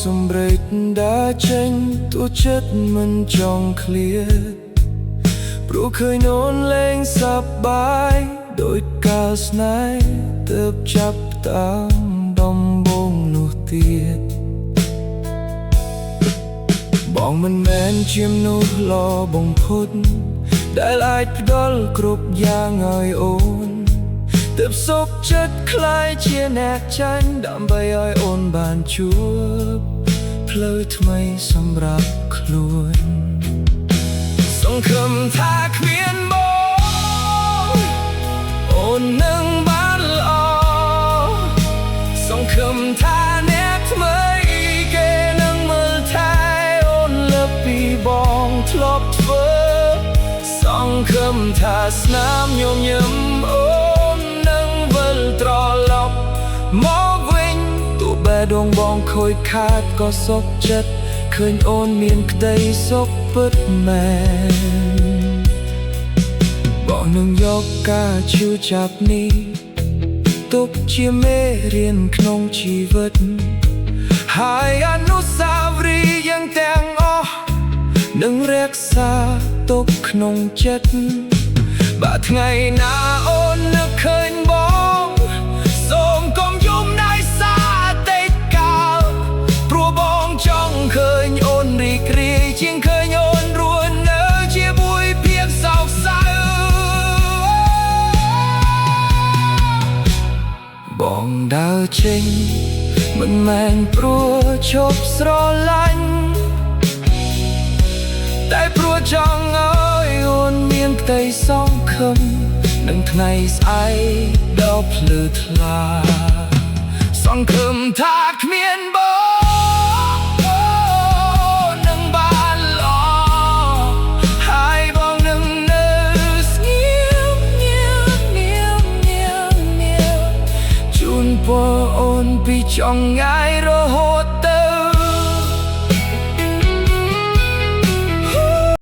សម្រេចដើរចេញទោះចិត្តមិនចង់ឃ្លាតព្រោះឃើញអូនលេងសប្បាយដោយកាលស្នេហ៍ទើបចាប់តាមដំបងនោះទៀតបងមិនមែនជាមនុស្សល្អបំផុតដែលអាចផ្ដល់គ្រប់យ៉ាងឲ្យអូនទើបសុខចិត្តខ្លាយជាអ្នកចាញ់ដើម្បីឲ្យអូនបានជួបផ្លូវថ្មីសម្រាប់ខ្លួនសង្ឃឹមថាគ្មានបងអូននឹងបានល្អសង្ឃឹមថាអ្នកថ្មីគេនឹងមើលថែអូនលើពីបងធ្លាប់ធ្វើសង្ឃឹមថាស្នាមញញឹមអូននឹងវិលត្រឡប់មកវិញទោះបែរដងបងខូចខាតក៏សុខចិត្តឃើញអូនមានក្តីសុខពិតមែនបងនឹងយកការឈឺចាប់នេះទុកជាមេរៀនក្នុងជីវិតហើយអនុស្សាវរីយ៍យ៉ាងទាំងអស់នឹងរក្សាទុកក្នុងចិត្តបើថ្ងៃណាអូននឹកឃើញបងសូមកុំយំដោយសារអតីតកាលព្រោះបងចង់ឃើញអូនរីករាយជាងឃើញអូនរស់នៅជាមួយភាពសោកសៅបងដើរចេញមិនមែនព្រោះឈប់ស្រឡាញ់តែព្រោះចង់ឲ្យអូនមានក្តីសង្ឃឹមនឹងថ្ងៃស្អែកដ៏ភ្លឺថ្លាសង្ឃឹមថាគ្មានបងនឹងបានល្អហើយបងនឹងនៅស្ងៀមញៀមជូនពរអូនពីចង្អាយ